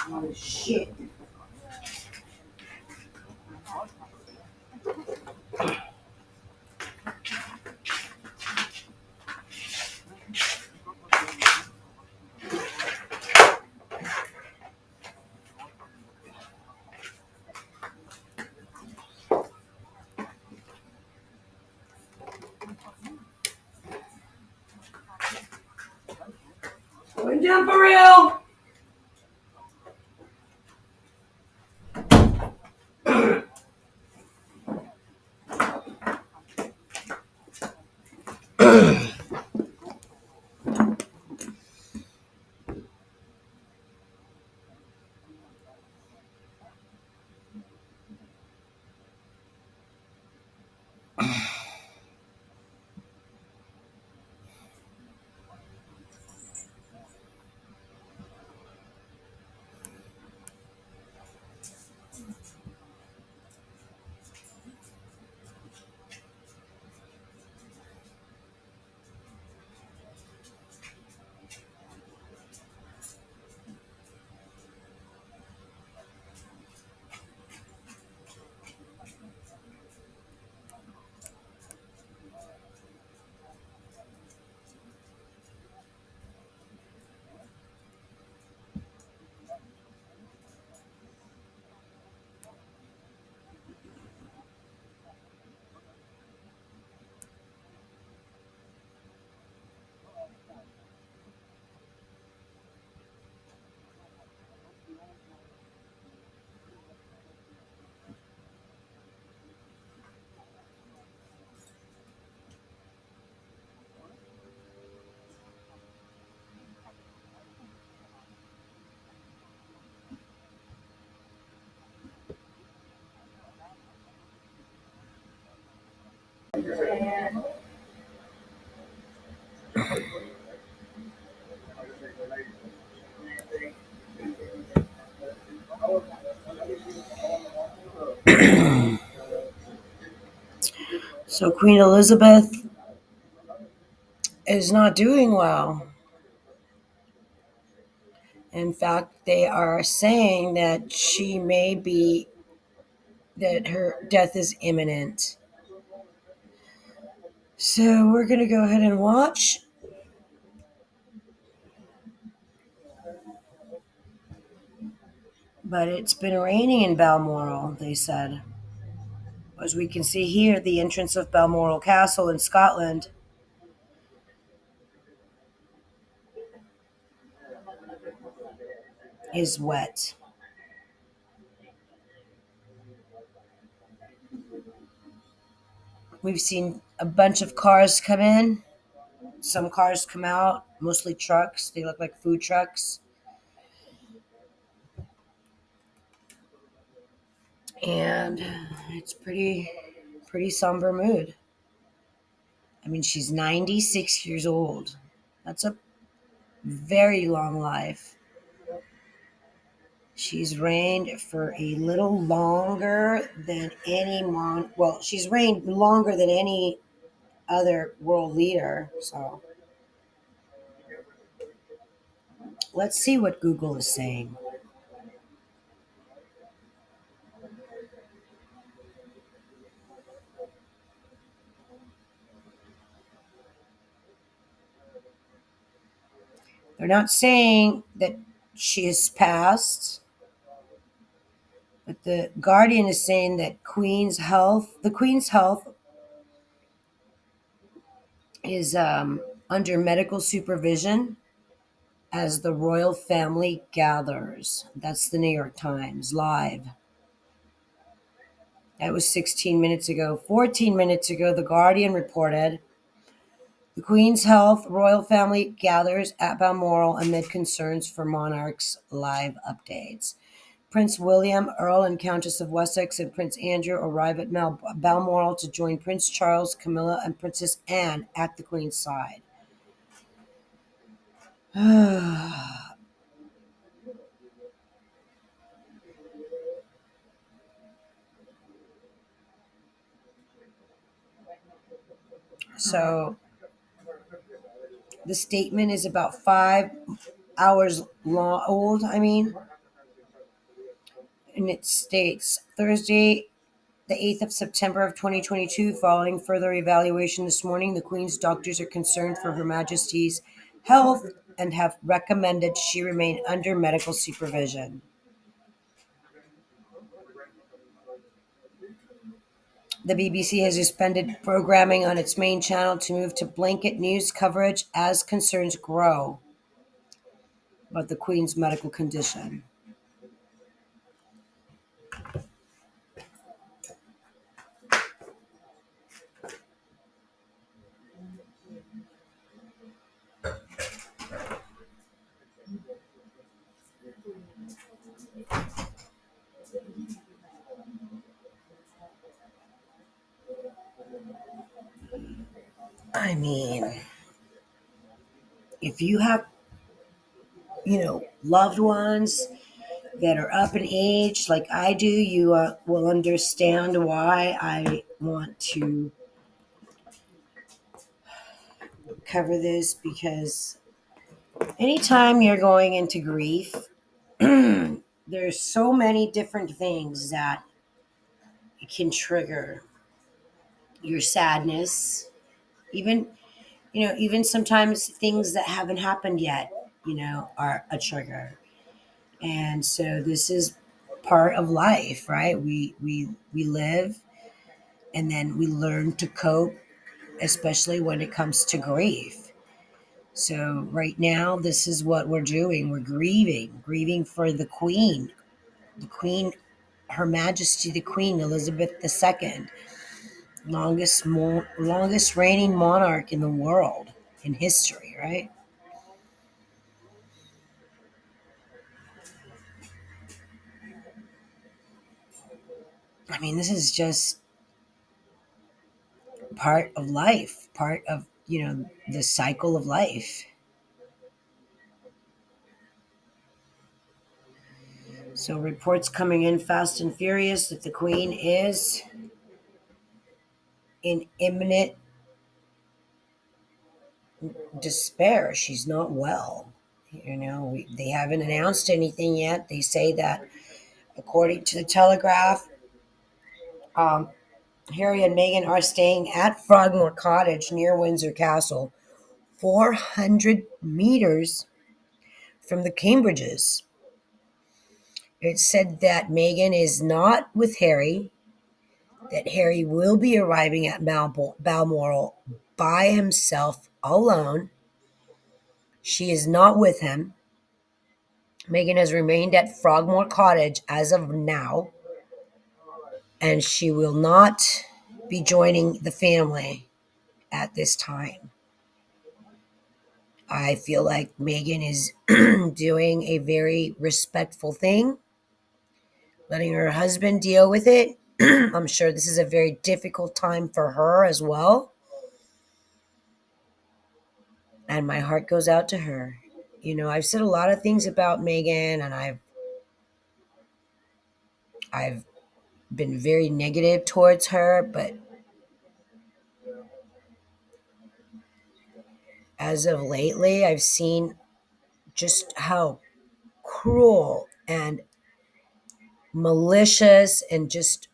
Oh, shit. Going down for real. So Queen Elizabeth is not doing well. In fact, they are saying that that her death is imminent. So we're going to go ahead and watch. But it's been raining in Balmoral, they said. As we can see here, the entrance of Balmoral Castle in Scotland is wet. We've seen a bunch of cars come in. Some cars come out, mostly trucks. They look like food trucks. And it's pretty somber mood. I mean, she's 96 years old. That's a very long life. She's reigned for a little longer than she's reigned longer than any other world leader. So let's see what Google is saying. They're not saying that she has passed, but the Guardian is saying that the Queen's health is under medical supervision as the royal family gathers. That's the New York Times live. That was 16 minutes ago. 14 minutes ago, The Guardian reported the Queen's health, royal family gathers at Balmoral amid concerns for monarch's live updates. Prince William, Earl and Countess of Wessex, and Prince Andrew arrive at Balmoral to join Prince Charles, Camilla, and Princess Anne at the Queen's side. So the statement is about 5 hours old, and it states Thursday, the 8th of September of 2022, following further evaluation this morning, the Queen's doctors are concerned for Her Majesty's health and have recommended she remain under medical supervision. The BBC has suspended programming on its main channel to move to blanket news coverage as concerns grow about the Queen's medical condition. I mean, if you have, loved ones that are up in age like I do, you will understand why I want to cover this, because anytime you're going into grief, there's so many different things that can trigger your sadness. Even, even sometimes things that haven't happened yet, are a trigger. And so this is part of life, right? We live, and then we learn to cope, especially when it comes to grief. So right now, this is what we're doing. We're grieving for the Queen, Her Majesty the Queen Elizabeth II, longest reigning monarch in the world, in history, right? I mean, this is just part of life, part of the cycle of life. So reports coming in fast and furious that the Queen is in imminent despair. She's not well. They haven't announced anything yet. They say that, according to the Telegraph, um, Harry and Meghan are staying at Frogmore Cottage near Windsor Castle, 400 meters from the Cambridges. It's said that Meghan is not with Harry, that Harry will be arriving at Balmoral by himself alone. She is not with him. Meghan has remained at Frogmore Cottage as of now, and she will not be joining the family at this time. I feel like Meghan is doing a very respectful thing, letting her husband deal with it. I'm sure this is a very difficult time for her as well. And my heart goes out to her. I've said a lot of things about Meghan, and I've been very negative towards her, but as of lately, I've seen just how cruel and malicious and just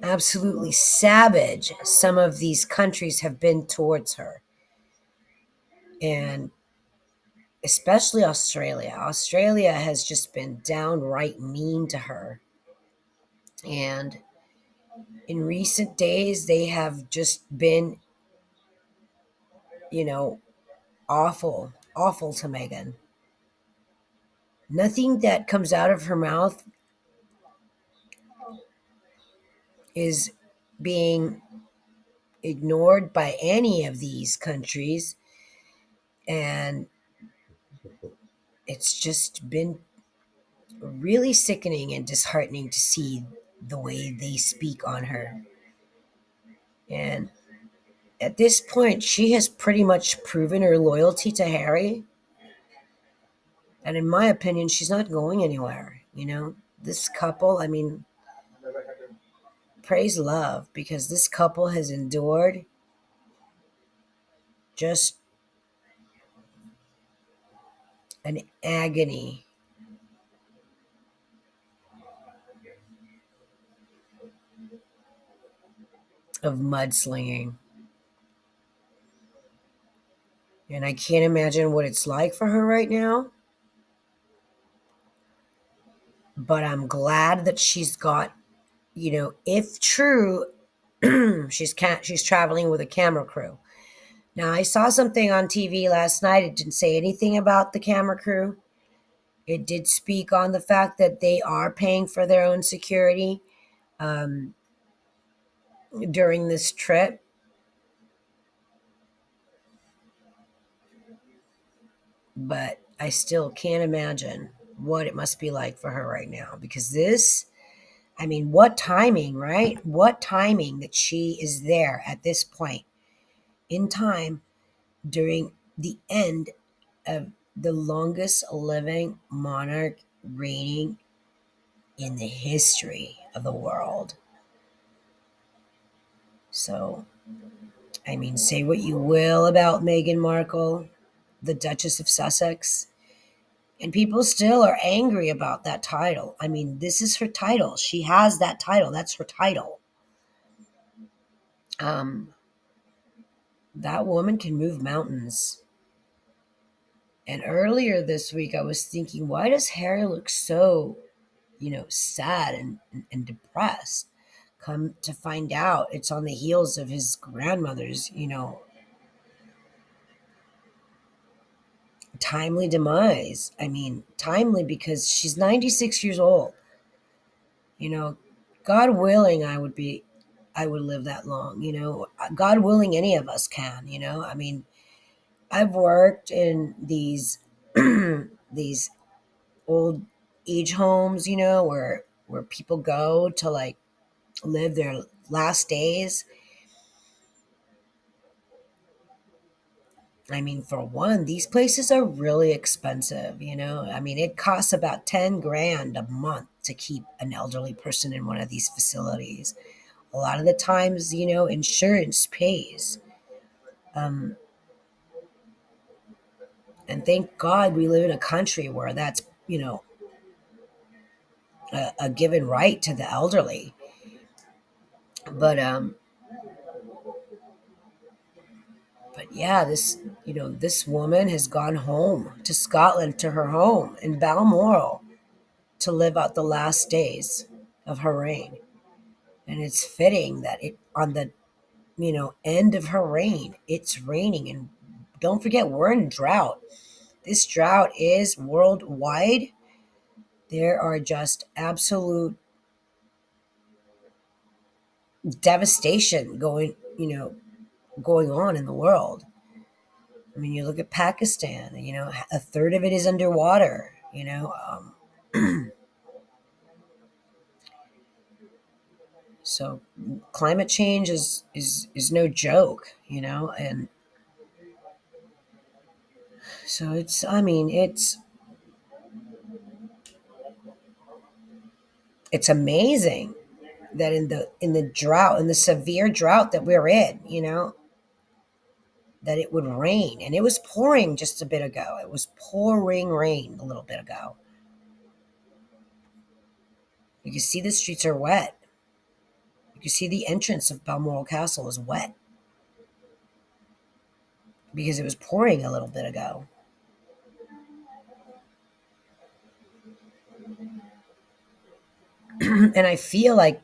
absolutely savage some of these countries have been towards her. And especially Australia. Australia has just been downright mean to her. And in recent days, they have just been, you know, awful, awful to Megan. Nothing that comes out of her mouth is being ignored by any of these countries. And it's just been really sickening and disheartening to see the way they speak on her. And at this point, she has pretty much proven her loyalty to Harry. And in my opinion, she's not going anywhere. This couple, I mean, praise love, because this couple has endured just an agony of mudslinging. And I can't imagine what it's like for her right now. But I'm glad that she's got, if true, she's traveling with a camera crew. Now, I saw something on TV last night. It didn't say anything about the camera crew. It did speak on the fact that they are paying for their own security um, during this trip. But I still can't imagine what it must be like for her right now, because I mean, what timing, right? What timing that she is there at this point in time during the end of the longest living monarch reigning in the history of the world. So, I mean, say what you will about Meghan Markle, the Duchess of Sussex, and people still are angry about that title. I mean, this is her title. She has that title. That's her title. Um, that woman can move mountains. And earlier this week, I was thinking, why does Harry look so, sad and depressed? Come to find out, it's on the heels of his grandmother's, timely demise. I mean, timely because she's 96 years old. You know, God willing, I would live that long. God willing, any of us can. I mean, I've worked in these these old age homes, where people go to like live their last days. I mean, for one, these places are really expensive. I mean, it costs about 10 grand a month to keep an elderly person in one of these facilities. A lot of the times, insurance pays. Um, and thank God we live in a country where that's, a given right to the elderly. But but yeah, this woman has gone home to Scotland, to her home in Balmoral, to live out the last days of her reign. And it's fitting that it on the end of her reign, it's raining. And don't forget, we're in drought. This drought is worldwide. There are just absolute devastation going on in the world. I mean, you look at Pakistan, a third of it is underwater. So climate change is no joke. And so I mean, it's amazing that in the drought, in the severe drought that we're in, that it would rain. And it was pouring just a bit ago. It was pouring rain a little bit ago. You can see the streets are wet. You see, the entrance of Balmoral Castle is wet because it was pouring a little bit ago. And I feel like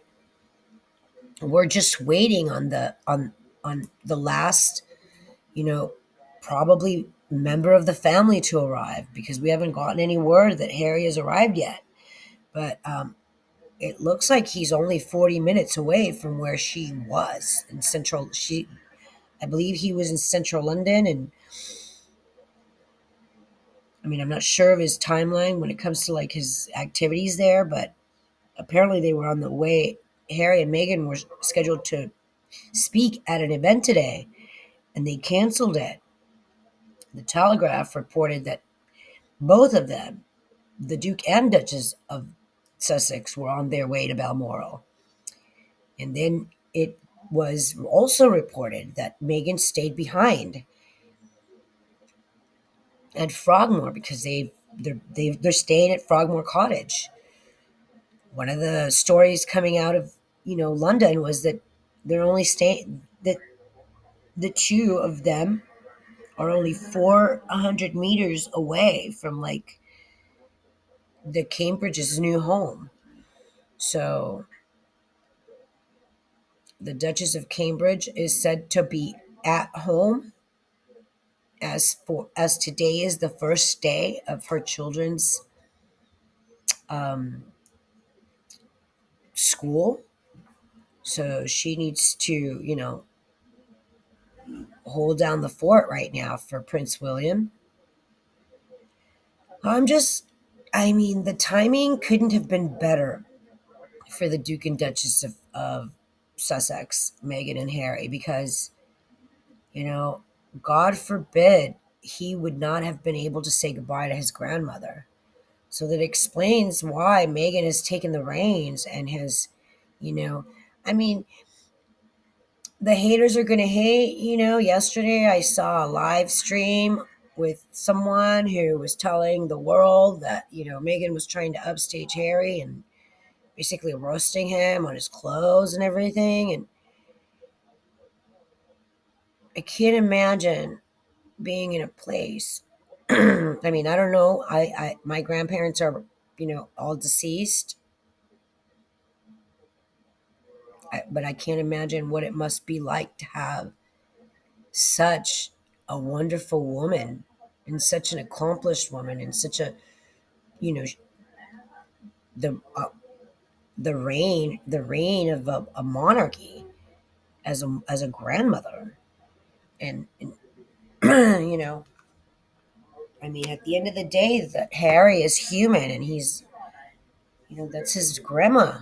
we're just waiting on the last, you know, probably member of the family to arrive, because we haven't gotten any word that Harry has arrived yet. But it looks like he's only 40 minutes away from where she was in central. I believe he was in central London, and I mean, I'm not sure of his timeline when it comes to like his activities there, but apparently they were on the way. Harry and Meghan were scheduled to speak at an event today, and they canceled it. The Telegraph reported that both of them, the Duke and Duchess of Sussex, were on their way to Balmoral. And then it was also reported that Meghan stayed behind at Frogmore because they're staying at Frogmore Cottage. One of the stories coming out of London was that they're only staying that the two of them are only 400 meters away from like the Cambridge's new home. So the Duchess of Cambridge is said to be at home as today is the first day of her children's um, school. So she needs to, hold down the fort right now for Prince William. I'm just, I mean, the timing couldn't have been better for the Duke and Duchess of Sussex, Meghan and Harry, because, you know, God forbid he would not have been able to say goodbye to his grandmother. So that explains why Meghan has taken the reins and has, you know, I mean, the haters are going to hate. Yesterday I saw a live stream with someone who was telling the world that, Meghan was trying to upstage Harry and basically roasting him on his clothes and everything. And I can't imagine being in a place. I mean, I don't know. My grandparents are, all deceased, but I can't imagine what it must be like to have such a wonderful woman and such an accomplished woman and such a, you know the the reign of a monarchy as a grandmother. And you know I mean, at the end of the day, that Harry is human, and he's, that's his grandma.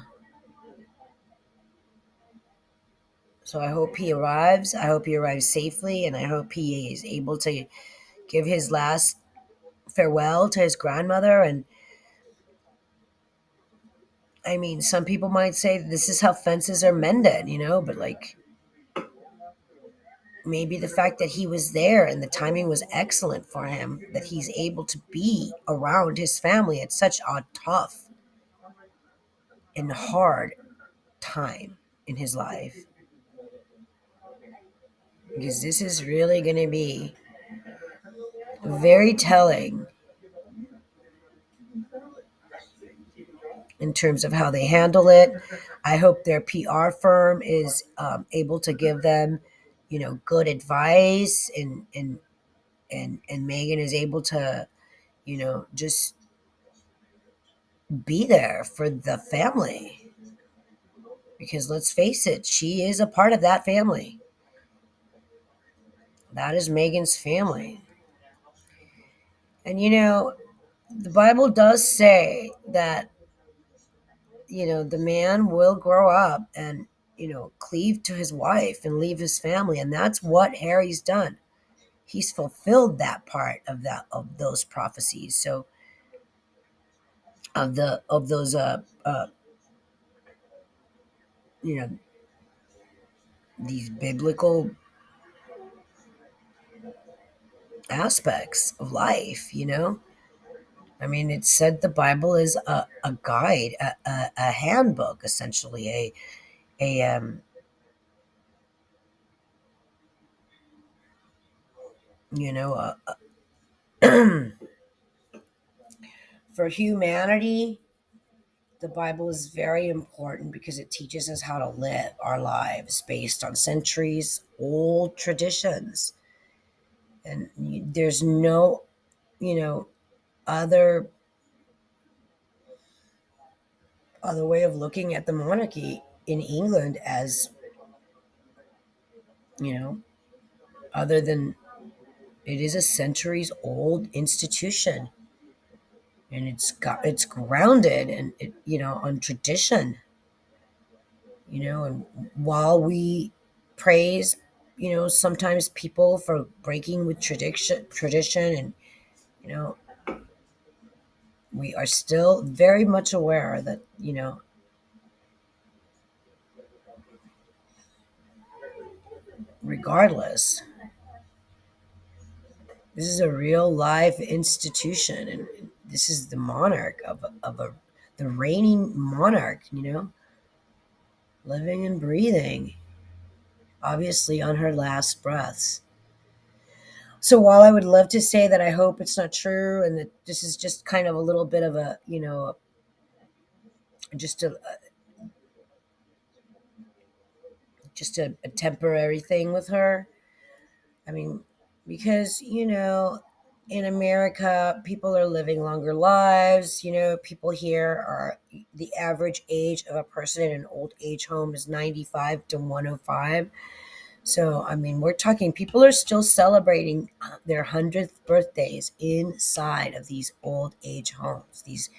So I hope he arrives. I hope he arrives safely, and I hope he is able to give his last farewell to his grandmother. And I mean, some people might say this is how fences are mended, but like, maybe the fact that he was there and the timing was excellent for him, that he's able to be around his family at such a tough and hard time in his life. Because this is really going to be very telling in terms of how they handle it. I hope their PR firm is able to give them, good advice, and Megan is able to, just be there for the family. Because let's face it, she is a part of that family. That is Megan's family. And the Bible does say that, the man will grow up and, cleave to his wife and leave his family. And that's what Harry's done. He's fulfilled that part of those prophecies. So of those you know these biblical aspects of life. I mean, it said the Bible is a guide, a handbook, essentially, a you know a for humanity, the Bible is very important because it teaches us how to live our lives based on centuries old traditions. And there's no, you know, other other way of looking at the monarchy in England as, you know, other than it is a centuries old institution, and it's grounded and it, on tradition, and while we praise, sometimes people for breaking with tradition, and you know we are still very much aware that, regardless, this is a real life institution, and this is the monarch of the reigning monarch, living and breathing, obviously on her last breaths. So while I would love to say that I hope it's not true and that this is just kind of a little bit of a, just a temporary thing with her. I mean, because, in America, people are living longer lives. People here are, the average age of a person in an old age home is 95 to 105. So, I mean, we're talking, people are still celebrating their 100th birthdays inside of these old age homes, these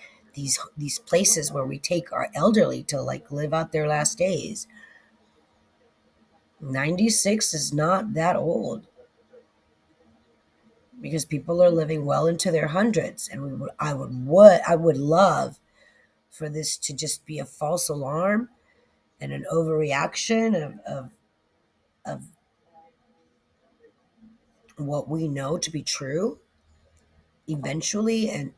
places where we take our elderly to like live out their last days. 96 is not that old because people are living well into their hundreds, and I would love for this to just be a false alarm and an overreaction of what we know to be true eventually. And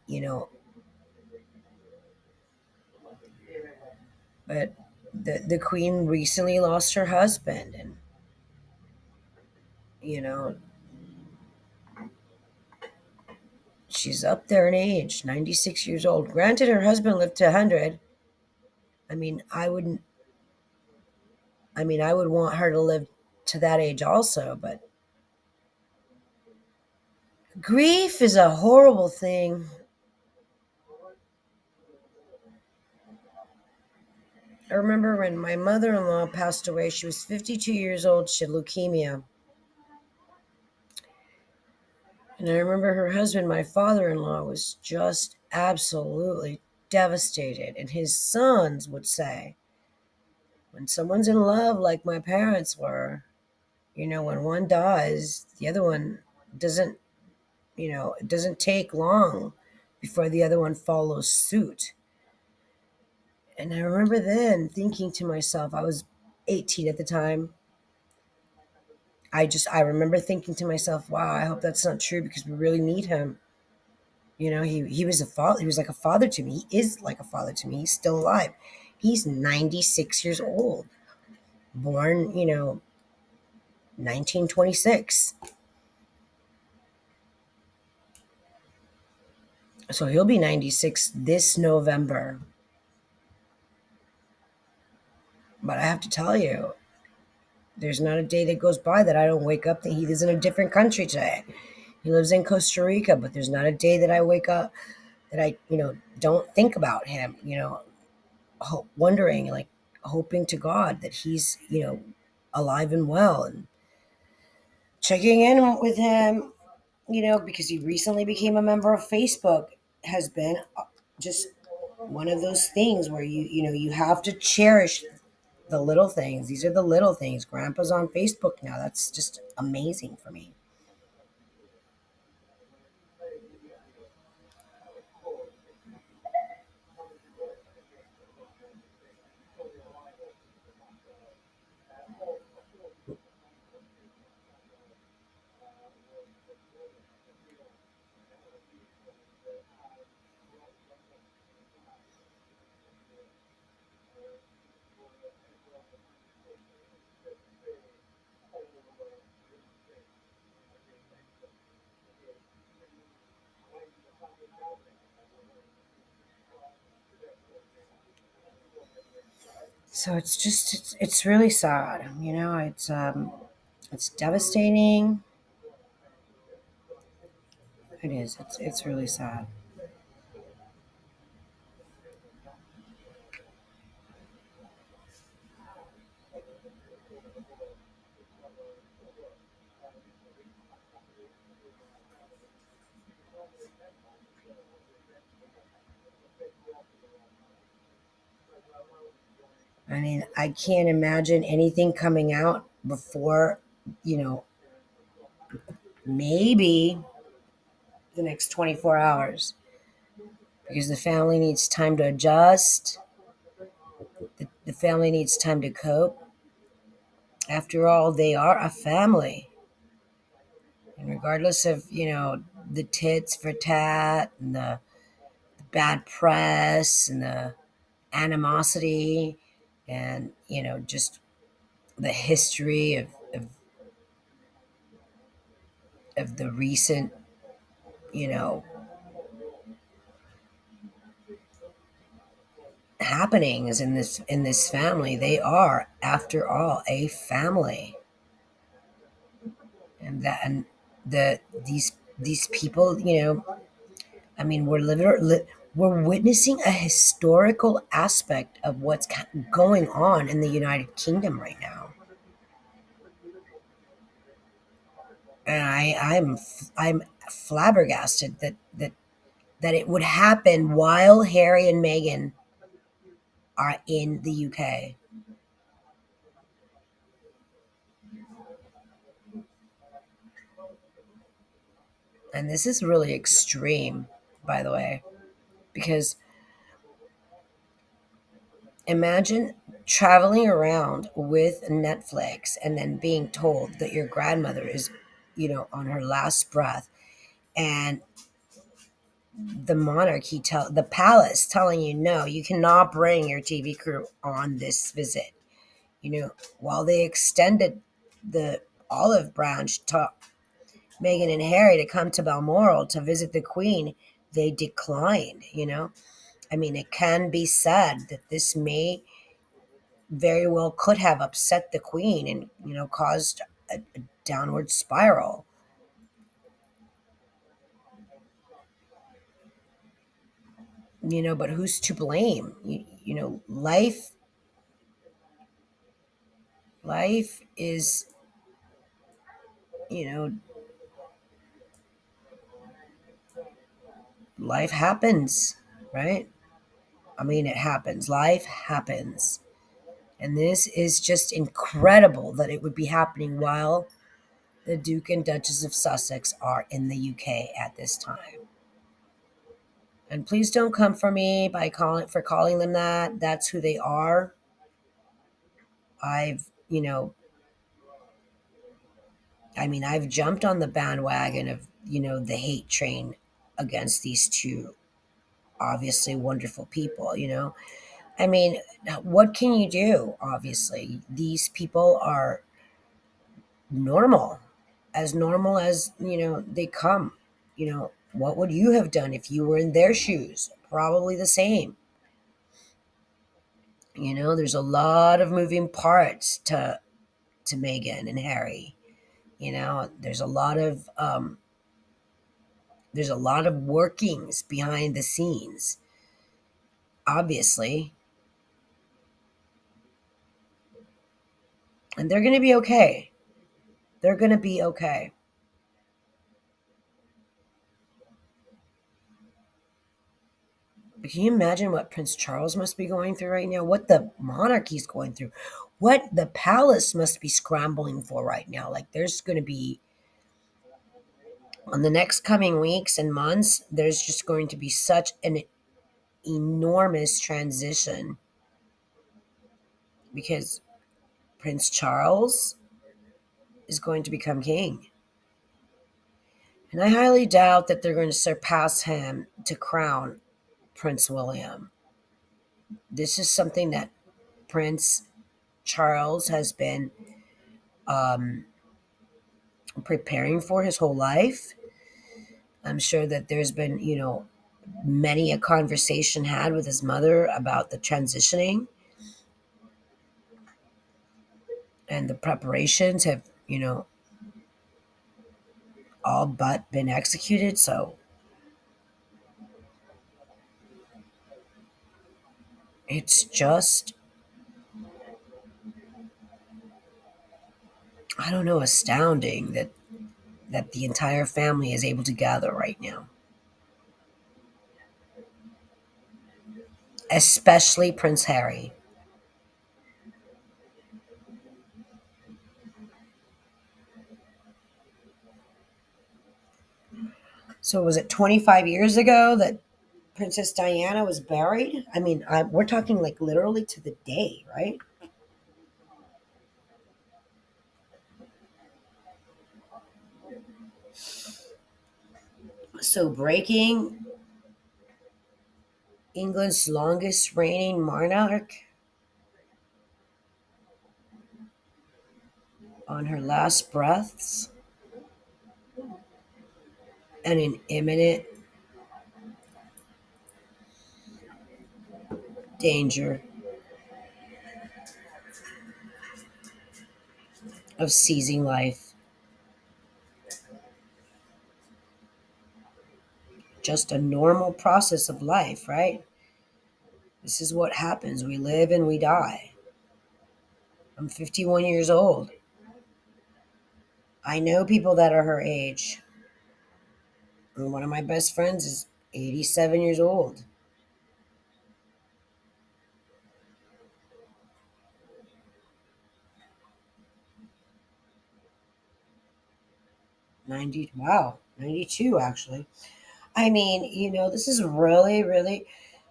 but the queen recently lost her husband, and you know she's up there in age, 96 years old. Granted, her husband lived to 100. I mean, I would want her to live to that age also, but grief is a horrible thing. I remember when my mother-in-law passed away, she was 52 years old, she had leukemia. And I remember her husband, my father-in-law, was just absolutely devastated. And his sons would say, when someone's in love like my parents were, when one dies, the other one doesn't, it doesn't take long before the other one follows suit. And I remember then thinking to myself, I was 18 at the time. I remember thinking to myself, wow, I hope that's not true because we really need him. He was a father. He was like a father to me. He is like a father to me. He's still alive. He's 96 years old, born, 1926. So he'll be 96 this November. But I have to tell you, there's not a day that goes by that I don't wake up that he lives in a different country today. He lives in Costa Rica, but there's not a day that I wake up that I, don't think about him, wondering, like, hoping to God that he's, alive and well, and checking in with him, because he recently became a member of Facebook, has been just one of those things where you have to cherish the little things. These are the little things. Grandpa's on Facebook now. That's just amazing for me. So it's really sad. It's devastating. It is. It's really sad. I mean, I can't imagine anything coming out before, you know, maybe the next 24 hours because the family needs time to adjust. The family needs time to cope. After all, they are a family. And regardless of, the tits for tat and the bad press and the animosity and, just the history of the recent, you know, happenings in this family. They are, after all, a family. And these people, I mean, we're witnessing a historical aspect of what's going on in the United Kingdom right now. And I'm flabbergasted that it would happen while Harry and Meghan are in the UK. And this is really extreme, by the way, because imagine traveling around with Netflix and then being told that your grandmother is, on her last breath, and the palace telling you, no, you cannot bring your TV crew on this visit. While they extended the olive branch to Meghan and Harry to come to Balmoral to visit the Queen, they declined. I mean, it can be said that this may very well could have upset the Queen and, caused a downward spiral. But who's to blame? Life is, you know, life happens, right? I mean, it happens. Life happens. And this is just incredible that it would be happening while the Duke and Duchess of Sussex are in the UK at this time. And please don't come for me calling them that. That's who they are. I've, you know, I mean, I've jumped on the bandwagon of, the hate train against these two obviously wonderful people. I mean, what can you do? Obviously, these people are normal as, they come. What would you have done if you were in their shoes? Probably the same. There's a lot of moving parts to Meghan and Harry. There's a lot of workings behind the scenes. Obviously, and they're going to be okay. They're going to be okay. But can you imagine what Prince Charles must be going through right now? What the monarchy's going through? What the palace must be scrambling for right now? Like, there's going to be, on the next coming weeks and months, there's just going to be such an enormous transition because Prince Charles is going to become king. And I highly doubt that they're going to surpass him to crown Prince William. This is something that Prince Charles has been um, preparing for his whole life. I'm sure that there's been, many a conversation had with his mother about the transitioning. and the preparations have, all but been executed. So it's just, I don't know, astounding that the entire family is able to gather right now, especially Prince Harry. So was it 25 years ago that Princess Diana was buried? I mean, we're talking like literally to the day, right? So breaking England's longest reigning monarch on her last breaths and in imminent danger of seizing life. Just a normal process of life, right? This is what happens. We live and we die. I'm 51 years old. I know people that are her age. And one of my best friends is 87 years old. 90, wow, 92 actually. I mean, this is really, really,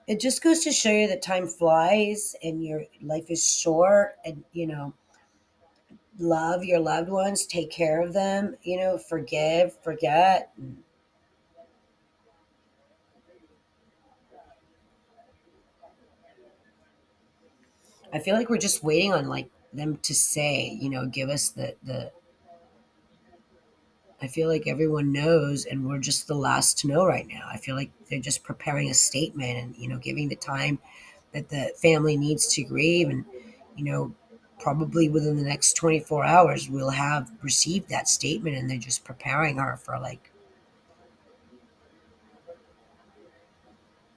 it just goes to show you that time flies and your life is short, and, love your loved ones, take care of them, forgive, forget. I feel like we're just waiting on like them to say, give us the I feel like everyone knows and we're just the last to know right now. I feel like they're just preparing a statement and, giving the time that the family needs to grieve, and, you know, probably within the next 24 hours we'll have received that statement, and they're just preparing her for like,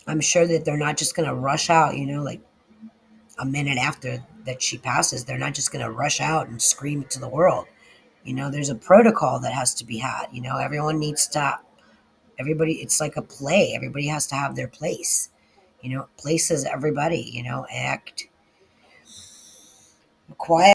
I'm sure that they're not just going to rush out, like a minute after that she passes. They're not just going to rush out and scream it to the world. There's a protocol that has to be had. Everyone needs to, everybody, it's like a play. Everybody has to have their place. Places everybody, act quiet.